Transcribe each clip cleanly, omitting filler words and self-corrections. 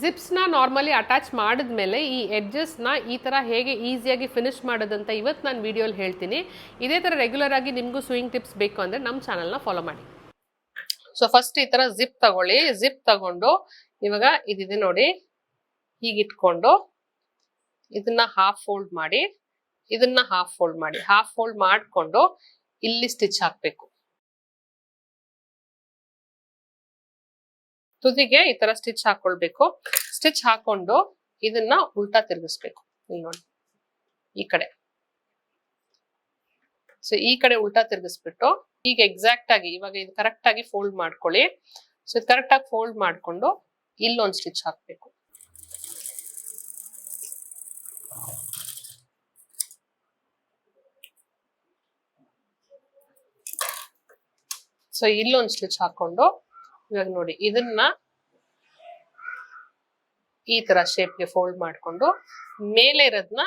ಜಿಪ್ಸ್ ನ normally attach ಮಾಡಿದ್ಮೇಲೆ ಈ ಎಡ್ಜಸ್ ನ ಈ ತರ ಹೇಗೆ ಈಸಿಯಾಗಿ ಫಿನಿಶ್ ಮಾಡೋದಂತ ಇವತ್ತು ನಾನು ವಿಡಿಯೋಲಿ ಹೇಳ್ತೀನಿ. ಇದೇ ತರ ರೆಗ್ಯುಲರ್ ಆಗಿ ನಿಮ್ಗೂ ಸ್ವಿಂಗ್ ಟಿಪ್ಸ್ ಬೇಕು ಅಂದ್ರೆ ನಮ್ಮ ಚಾನಲ್ ನ ಫಾಲೋ ಮಾಡಿ. ಸೊ ಫಸ್ಟ್ ಈ ತರ ಜಿಪ್ ತಗೊಳ್ಳಿ. ಜಿಪ್ ತಗೊಂಡು ಇವಾಗ ಇದಿದೆ ನೋಡಿ, ಹೀಗೆ ಇಟ್ಕೊಂಡು ಇದನ್ನ ಹಾಫ್ ಫೋಲ್ಡ್ ಮಾಡಿ, ಇದನ್ನ ಹಾಫ್ ಫೋಲ್ಡ್ ಮಾಡಿ, ಹಾಫ್ ಫೋಲ್ಡ್ ಮಾಡ್ಕೊಂಡು ಇಲ್ಲಿ ಸ್ಟಿಚ್ ಹಾಕ್ಬೇಕು. ತುದಿಗೆ ಈ ತರ ಸ್ಟಿಚ್ ಹಾಕೊಳ್ಬೇಕು. ಸ್ಟಿಚ್ ಹಾಕೊಂಡು ಇದನ್ನ ಉಲ್ಟಾ ತಿರುಗಿಸ್ಬೇಕು. ಇಲ್ಲಿ ನೋಡಿ ಈ ಕಡೆ. ಸೊ ಈ ಕಡೆ ಉಲ್ಟಾ ತಿರುಗಿಸ್ಬಿಟ್ಟು ಈಗ ಎಕ್ಸಾಕ್ಟ್ ಆಗಿ ಇವಾಗ ಇದು ಕರೆಕ್ಟ್ ಆಗಿ ಫೋಲ್ಡ್ ಮಾಡ್ಕೊಳ್ಳಿ. ಸೊ ಇದು ಕರೆಕ್ಟ್ ಆಗಿ ಫೋಲ್ಡ್ ಮಾಡ್ಕೊಂಡು ಇಲ್ಲೊಂದು ಸ್ಟಿಚ್ ಹಾಕ್ಬೇಕು. ಸೊ ಇಲ್ಲೊಂದು ಸ್ಟಿಚ್ ಹಾಕೊಂಡು ಇವಾಗ ನೋಡಿ ಇದನ್ನ ಈ ತರ ಶೇಪ್ಗೆ ಫೋಲ್ಡ್ ಮಾಡ್ಕೊಂಡು ಮೇಲೆ ಇರೋದನ್ನ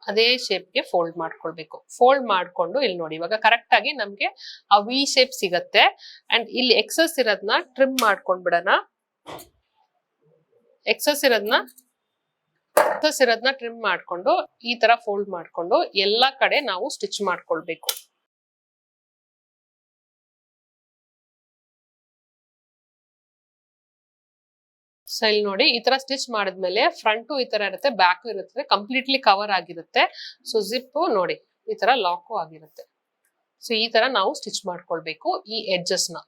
ಅದೇ ಶೇಪ್ಗೆ ಫೋಲ್ಡ್ ಮಾಡ್ಕೊಳ್ಬೇಕು. ಫೋಲ್ಡ್ ಮಾಡ್ಕೊಂಡು ಇಲ್ಲಿ ನೋಡಿ ಇವಾಗ ಕರೆಕ್ಟ್ ಆಗಿ ನಮ್ಗೆ ಆ ವಿ ಶೇಪ್ ಸಿಗತ್ತೆ. ಅಂಡ್ ಇಲ್ಲಿ ಎಕ್ಸಸ್ ಇರೋದನ್ನ ಟ್ರಿಮ್ ಮಾಡ್ಕೊಂಡ್ ಬಿಡೋಣ. ಎಕ್ಸಸ್ ಇರೋದನ್ನ ಟ್ರಿಮ್ ಮಾಡ್ಕೊಂಡು ಈ ತರ ಫೋಲ್ಡ್ ಮಾಡ್ಕೊಂಡು ಎಲ್ಲಾ ಕಡೆ ನಾವು ಸ್ಟಿಚ್ ಮಾಡ್ಕೊಳ್ಬೇಕು. ಸೊ ಇಲ್ಲಿ ನೋಡಿ ಈ ತರ ಸ್ಟಿಚ್ ಮಾಡಿದ್ಮೇಲೆ ಫ್ರಂಟು ಈ ತರ ಇರುತ್ತೆ, ಬ್ಯಾಕು ಇರುತ್ತೆ, ಕಂಪ್ಲೀಟ್ಲಿ ಕವರ್ ಆಗಿರುತ್ತೆ. ಸೊ ಜಿಪ್ ನೋಡಿ ಈ ತರ ಲಾಕು ಆಗಿರುತ್ತೆ. ಸೊ ಈ ತರ ನಾವು ಸ್ಟಿಚ್ ಮಾಡ್ಕೊಳ್ಬೇಕು ಈ ಎಡ್ಜಸ್ ನ.